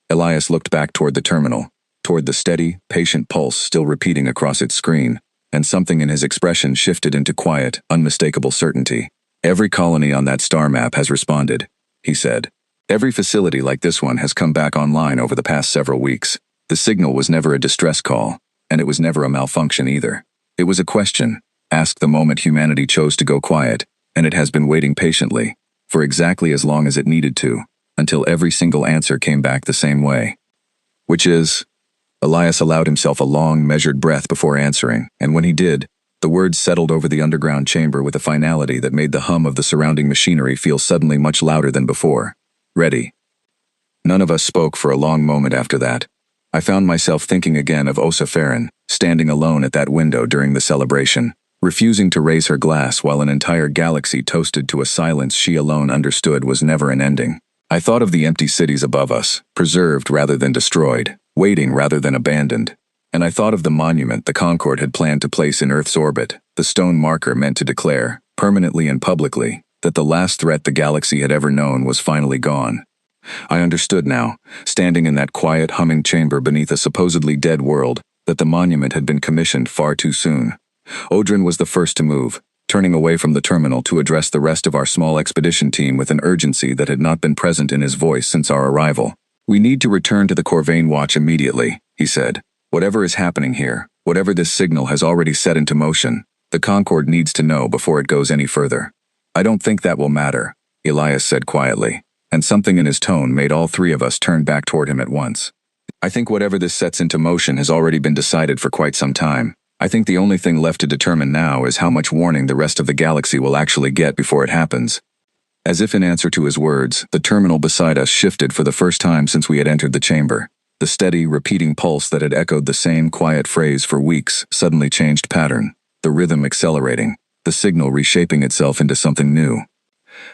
Elias looked back toward the terminal, toward the steady, patient pulse still repeating across its screen, and something in his expression shifted into quiet, unmistakable certainty. "Every colony on that star map has responded," he said. "Every facility like this one has come back online over the past several weeks. The signal was never a distress call, and it was never a malfunction either. It was a question, asked the moment humanity chose to go quiet, and it has been waiting patiently, for exactly as long as it needed to, until every single answer came back the same way. Which is..." Elias allowed himself a long, measured breath before answering, and when he did, the words settled over the underground chamber with a finality that made the hum of the surrounding machinery feel suddenly much louder than before. "Ready." None of us spoke for a long moment after that. I found myself thinking again of Osa Farron, standing alone at that window during the celebration, refusing to raise her glass while an entire galaxy toasted to a silence she alone understood was never an ending. I thought of the empty cities above us, preserved rather than destroyed, waiting rather than abandoned. And I thought of the monument the Concorde had planned to place in Earth's orbit, the stone marker meant to declare, permanently and publicly, that the last threat the galaxy had ever known was finally gone. I understood now, standing in that quiet, humming chamber beneath a supposedly dead world, that the monument had been commissioned far too soon. Odrin was the first to move, turning away from the terminal to address the rest of our small expedition team with an urgency that had not been present in his voice since our arrival. "We need to return to the Corvain Watch immediately," he said. "Whatever is happening here, whatever this signal has already set into motion, the Concorde needs to know before it goes any further." "I don't think that will matter," Elias said quietly, and something in his tone made all three of us turn back toward him at once. "I think whatever this sets into motion has already been decided for quite some time. I think the only thing left to determine now is how much warning the rest of the galaxy will actually get before it happens." As if in answer to his words, the terminal beside us shifted for the first time since we had entered the chamber. The steady, repeating pulse that had echoed the same quiet phrase for weeks suddenly changed pattern, the rhythm accelerating, the signal reshaping itself into something new.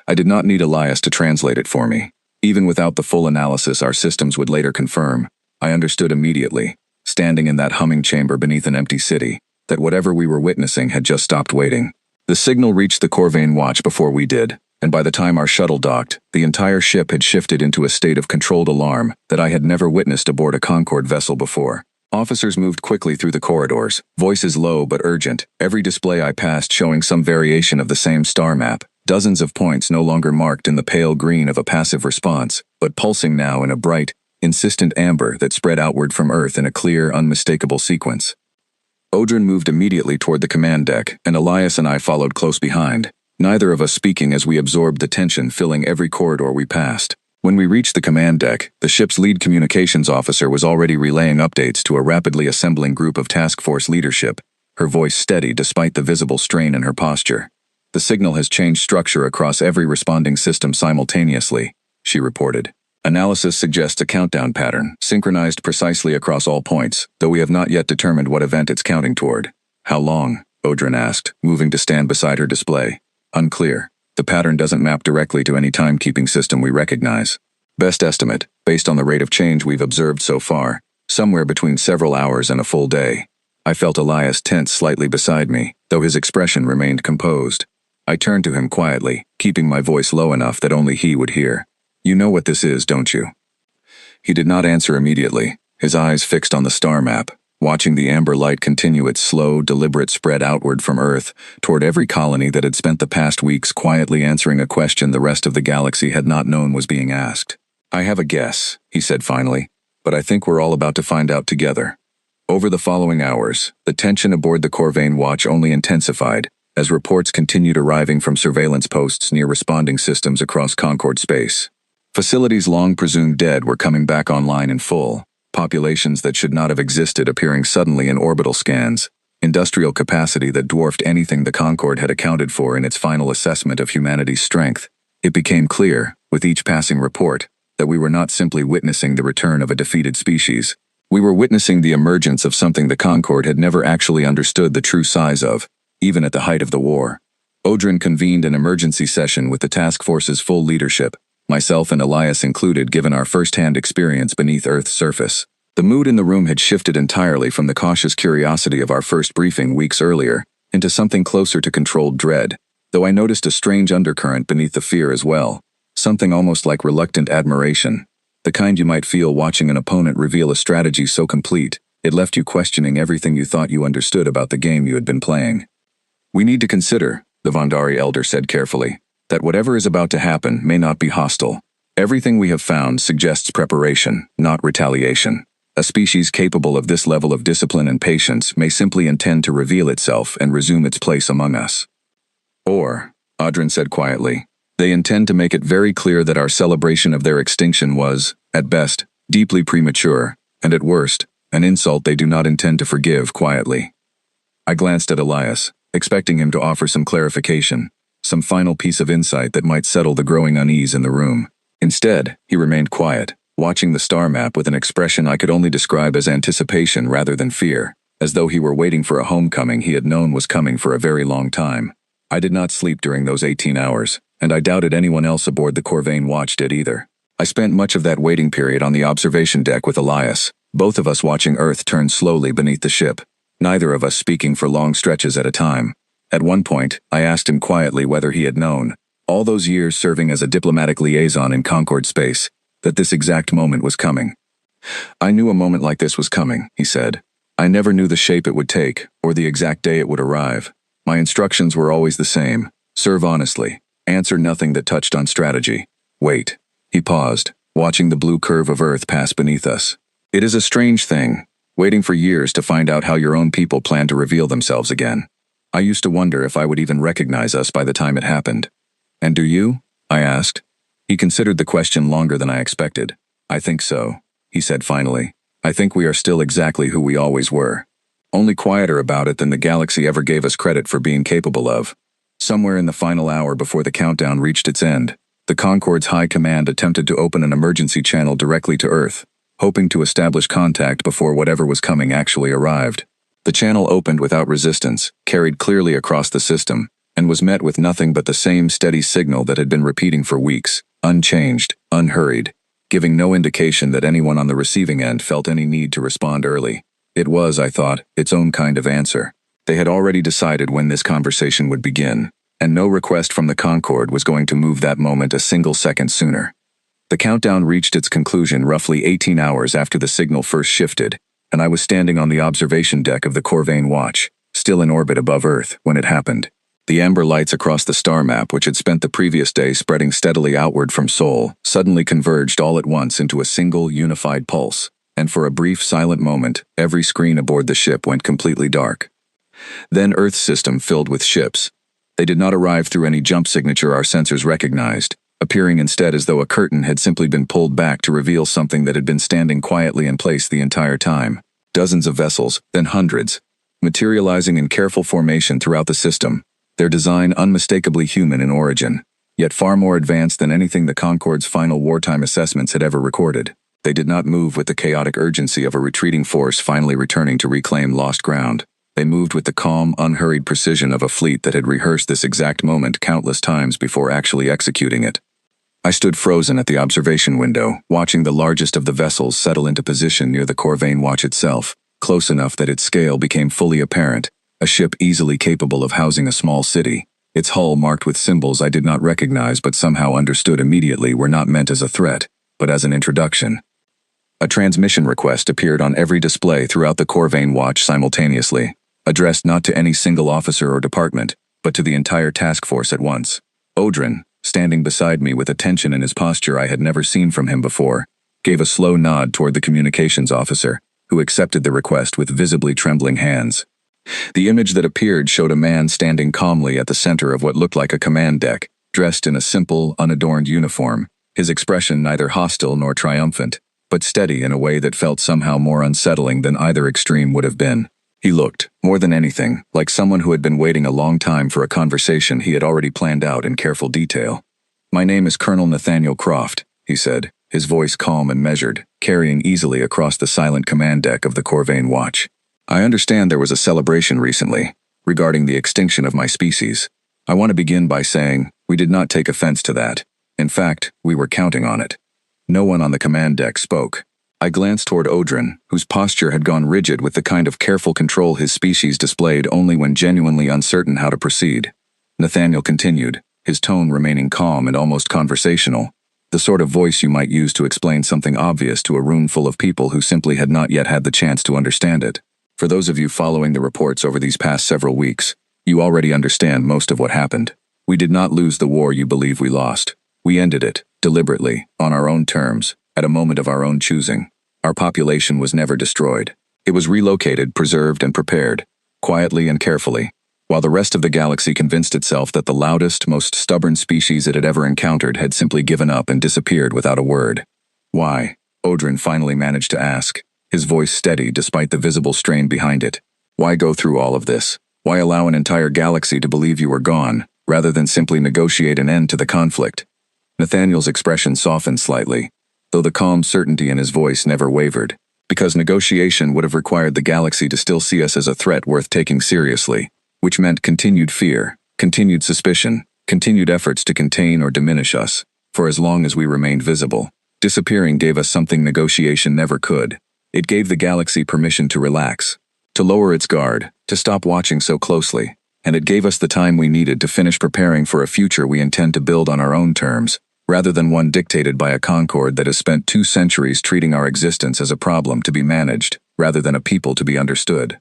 I did not need Elias to translate it for me. Even without the full analysis our systems would later confirm, I understood immediately, standing in that humming chamber beneath an empty city, that whatever we were witnessing had just stopped waiting. The signal reached the Corvain Watch before we did, and by the time our shuttle docked, the entire ship had shifted into a state of controlled alarm that I had never witnessed aboard a Concorde vessel before. Officers moved quickly through the corridors, voices low but urgent, every display I passed showing some variation of the same star map, dozens of points no longer marked in the pale green of a passive response, but pulsing now in a bright, insistent amber that spread outward from Earth in a clear, unmistakable sequence. Odrin moved immediately toward the command deck, and Elias and I followed close behind, neither of us speaking as we absorbed the tension filling every corridor we passed. When we reached the command deck, the ship's lead communications officer was already relaying updates to a rapidly assembling group of task force leadership, her voice steady despite the visible strain in her posture. "The signal has changed structure across every responding system simultaneously," she reported. "Analysis suggests a countdown pattern, synchronized precisely across all points, though we have not yet determined what event it's counting toward." "How long?" Odrin asked, moving to stand beside her display. "Unclear. The pattern doesn't map directly to any timekeeping system we recognize. Best estimate, based on the rate of change we've observed so far, somewhere between several hours and a full day." I felt Elias tense slightly beside me, though his expression remained composed. I turned to him quietly, keeping my voice low enough that only he would hear. "You know what this is, don't you?" He did not answer immediately, his eyes fixed on the star map, watching the amber light continue its slow, deliberate spread outward from Earth, toward every colony that had spent the past weeks quietly answering a question the rest of the galaxy had not known was being asked. "I have a guess," he said finally, "but I think we're all about to find out together." Over the following hours, the tension aboard the Corvain Watch only intensified, as reports continued arriving from surveillance posts near responding systems across Concorde space. Facilities long presumed dead were coming back online in full, populations that should not have existed appearing suddenly in orbital scans, industrial capacity that dwarfed anything the Concorde had accounted for in its final assessment of humanity's strength. It became clear, with each passing report, that we were not simply witnessing the return of a defeated species. We were witnessing the emergence of something the Concorde had never actually understood the true size of, even at the height of the war. Odrin convened an emergency session with the task force's full leadership, myself and Elias included given our first-hand experience beneath Earth's surface. The mood in the room had shifted entirely from the cautious curiosity of our first briefing weeks earlier into something closer to controlled dread, though I noticed a strange undercurrent beneath the fear as well, something almost like reluctant admiration, the kind you might feel watching an opponent reveal a strategy so complete, it left you questioning everything you thought you understood about the game you had been playing. "We need to consider," the Vondari elder said carefully, "that whatever is about to happen may not be hostile. Everything we have found suggests preparation, not retaliation. A species capable of this level of discipline and patience may simply intend to reveal itself and resume its place among us. Or," Odrin said quietly, "they intend to make it very clear that our celebration of their extinction was, at best, deeply premature, and at worst, an insult they do not intend to forgive quietly." I glanced at Elias, expecting him to offer some clarification, some final piece of insight that might settle the growing unease in the room. Instead, he remained quiet, watching the star map with an expression I could only describe as anticipation rather than fear, as though he were waiting for a homecoming he had known was coming for a very long time. I did not sleep during those 18 hours, and I doubted anyone else aboard the Corvain watch did either. I spent much of that waiting period on the observation deck with Elias, both of us watching Earth turn slowly beneath the ship, neither of us speaking for long stretches at a time. At one point, I asked him quietly whether he had known, all those years serving as a diplomatic liaison in Concord space, that this exact moment was coming. "I knew a moment like this was coming," he said. "I never knew the shape it would take, or the exact day it would arrive. My instructions were always the same. Serve honestly. Answer nothing that touched on strategy. Wait." He paused, watching the blue curve of Earth pass beneath us. "It is a strange thing, waiting for years to find out how your own people plan to reveal themselves again. I used to wonder if I would even recognize us by the time it happened." "And do you?" I asked. He considered the question longer than I expected. "I think so," he said finally. "I think we are still exactly who we always were. Only quieter about it than the galaxy ever gave us credit for being capable of." Somewhere in the final hour before the countdown reached its end, the Concord's High Command attempted to open an emergency channel directly to Earth, hoping to establish contact before whatever was coming actually arrived. The channel opened without resistance, carried clearly across the system, and was met with nothing but the same steady signal that had been repeating for weeks, unchanged, unhurried, giving no indication that anyone on the receiving end felt any need to respond early. It was, I thought, its own kind of answer. They had already decided when this conversation would begin, and no request from the Concorde was going to move that moment a single second sooner. The countdown reached its conclusion roughly 18 hours after the signal first shifted, and I was standing on the observation deck of the Corvain watch, still in orbit above Earth, when it happened. The amber lights across the star map, which had spent the previous day spreading steadily outward from Sol, suddenly converged all at once into a single, unified pulse, and for a brief, silent moment, every screen aboard the ship went completely dark. Then Earth's system filled with ships. They did not arrive through any jump signature our sensors recognized, appearing instead as though a curtain had simply been pulled back to reveal something that had been standing quietly in place the entire time. Dozens of vessels, then hundreds, materializing in careful formation throughout the system, their design unmistakably human in origin, yet far more advanced than anything the Concorde's final wartime assessments had ever recorded. They did not move with the chaotic urgency of a retreating force finally returning to reclaim lost ground. They moved with the calm, unhurried precision of a fleet that had rehearsed this exact moment countless times before actually executing it. I stood frozen at the observation window, watching the largest of the vessels settle into position near the Corvain watch itself, close enough that its scale became fully apparent, a ship easily capable of housing a small city, its hull marked with symbols I did not recognize but somehow understood immediately were not meant as a threat, but as an introduction. A transmission request appeared on every display throughout the Corvain watch simultaneously, addressed not to any single officer or department, but to the entire task force at once. Odrin, standing beside me with a tension in his posture I had never seen from him before, gave a slow nod toward the communications officer, who accepted the request with visibly trembling hands. The image that appeared showed a man standing calmly at the center of what looked like a command deck, dressed in a simple, unadorned uniform, his expression neither hostile nor triumphant, but steady in a way that felt somehow more unsettling than either extreme would have been. He looked, more than anything, like someone who had been waiting a long time for a conversation he had already planned out in careful detail. "My name is Colonel Nathaniel Croft," he said, his voice calm and measured, carrying easily across the silent command deck of the Corvain watch. "I understand there was a celebration recently. regarding the extinction of my species. I want to begin by saying, we did not take offense to that. In fact, we were counting on it. No one on the command deck spoke. I glanced toward Odrin, whose posture had gone rigid with the kind of careful control his species displayed only when genuinely uncertain how to proceed. Nathaniel continued, his tone remaining calm and almost conversational, the sort of voice you might use to explain something obvious to a room full of people who simply had not yet had the chance to understand it. For those of you following the reports over these past several weeks, you already understand most of what happened. We did not lose the war you believe we lost. We ended it, deliberately, on our own terms, at a moment of our own choosing. Our population was never destroyed. It was relocated, preserved, and prepared, quietly and carefully, while the rest of the galaxy convinced itself that the loudest, most stubborn species it had ever encountered had simply given up and disappeared without a word. Why? Odrin finally managed to ask, his voice steady despite the visible strain behind it. Why go through all of this? Why allow an entire galaxy to believe you were gone, rather than simply negotiate an end to the conflict? Nathaniel's expression softened slightly, though the calm certainty in his voice never wavered, because negotiation would have required the galaxy to still see us as a threat worth taking seriously, which meant continued fear, continued suspicion, continued efforts to contain or diminish us, for as long as we remained visible. Disappearing gave us something negotiation never could. It gave the galaxy permission to relax, to lower its guard, to stop watching so closely, and it gave us the time we needed to finish preparing for a future we intend to build on our own terms, rather than one dictated by a Concord that has spent 2 centuries treating our existence as a problem to be managed, rather than a people to be understood.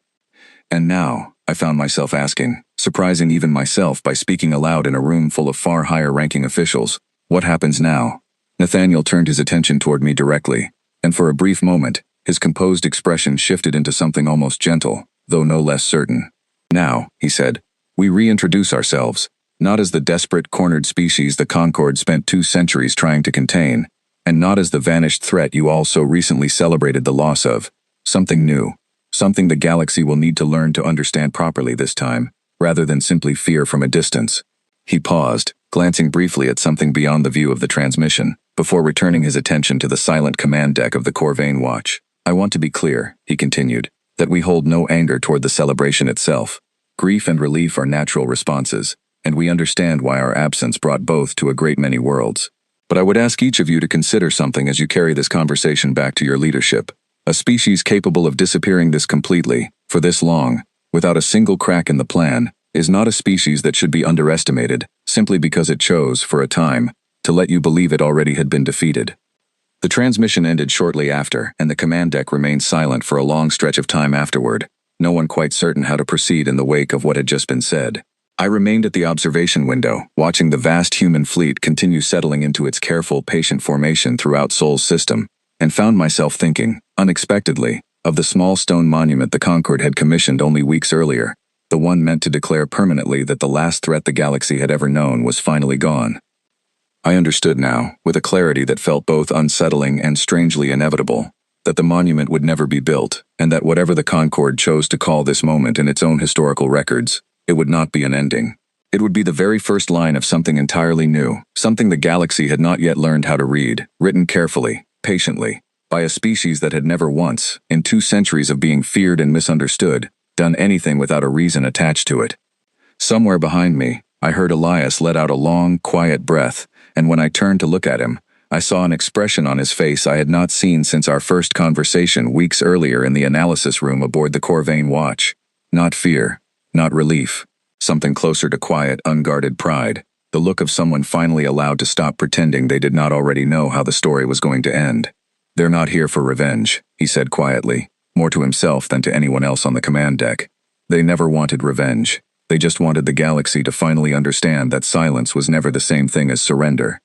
And now, I found myself asking, surprising even myself by speaking aloud in a room full of far higher-ranking officials, what happens now? Nathaniel turned his attention toward me directly, and for a brief moment, his composed expression shifted into something almost gentle, though no less certain. Now, he said, we reintroduce ourselves, not as the desperate, cornered species the Concord spent 2 centuries trying to contain, and not as the vanished threat you all so recently celebrated the loss of. Something new. Something the galaxy will need to learn to understand properly this time, rather than simply fear from a distance. He paused, glancing briefly at something beyond the view of the transmission, before returning his attention to the silent command deck of the Corvain Watch. I want to be clear, he continued, that we hold no anger toward the celebration itself. Grief and relief are natural responses, and we understand why our absence brought both to a great many worlds. But I would ask each of you to consider something as you carry this conversation back to your leadership. A species capable of disappearing this completely, for this long, without a single crack in the plan, is not a species that should be underestimated, simply because it chose, for a time, to let you believe it already had been defeated. The transmission ended shortly after, and the command deck remained silent for a long stretch of time afterward, no one quite certain how to proceed in the wake of what had just been said. I remained at the observation window, watching the vast human fleet continue settling into its careful, patient formation throughout Sol's system, and found myself thinking, unexpectedly, of the small stone monument the Concord had commissioned only weeks earlier, the one meant to declare permanently that the last threat the galaxy had ever known was finally gone. I understood now, with a clarity that felt both unsettling and strangely inevitable, that the monument would never be built, and that whatever the Concord chose to call this moment in its own historical records, it would not be an ending. It would be the very first line of something entirely new, something the galaxy had not yet learned how to read, written carefully, patiently, by a species that had never once, in 2 centuries of being feared and misunderstood, done anything without a reason attached to it. Somewhere behind me, I heard Elias let out a long, quiet breath, and when I turned to look at him, I saw an expression on his face I had not seen since our first conversation weeks earlier in the analysis room aboard the Corvain Watch. Not fear, not relief, something closer to quiet, unguarded pride, the look of someone finally allowed to stop pretending they did not already know how the story was going to end. They're not here for revenge, he said quietly, more to himself than to anyone else on the command deck. They never wanted revenge. They just wanted the galaxy to finally understand that silence was never the same thing as surrender.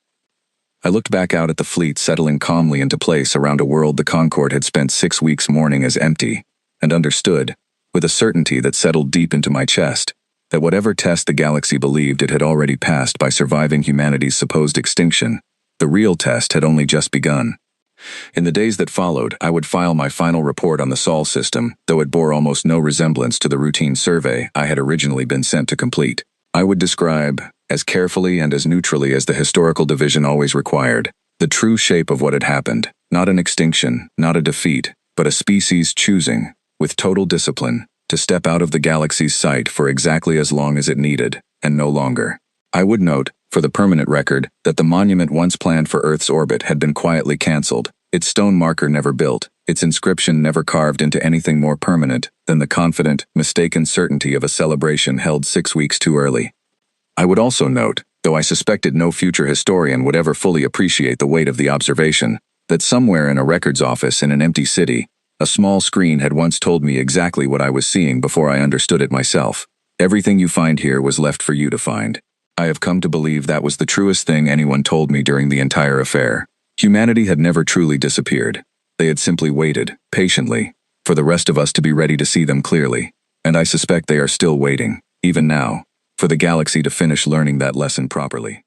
I looked back out at the fleet settling calmly into place around a world the Concord had spent 6 weeks mourning as empty, and understood, with a certainty that settled deep into my chest, that whatever test the galaxy believed it had already passed by surviving humanity's supposed extinction, the real test had only just begun. In the days that followed, I would file my final report on the Sol system, though it bore almost no resemblance to the routine survey I had originally been sent to complete. I would describe, as carefully and as neutrally as the historical division always required, the true shape of what had happened, not an extinction, not a defeat, but a species choosing, with total discipline, to step out of the galaxy's sight for exactly as long as it needed, and no longer. I would note, for the permanent record, that the monument once planned for Earth's orbit had been quietly cancelled, its stone marker never built, its inscription never carved into anything more permanent than the confident, mistaken certainty of a celebration held 6 weeks too early. I would also note, though I suspected no future historian would ever fully appreciate the weight of the observation, that somewhere in a records office in an empty city, a small screen had once told me exactly what I was seeing before I understood it myself. Everything you find here was left for you to find. I have come to believe that was the truest thing anyone told me during the entire affair. Humanity had never truly disappeared. They had simply waited, patiently, for the rest of us to be ready to see them clearly. And I suspect they are still waiting, even now, for the galaxy to finish learning that lesson properly.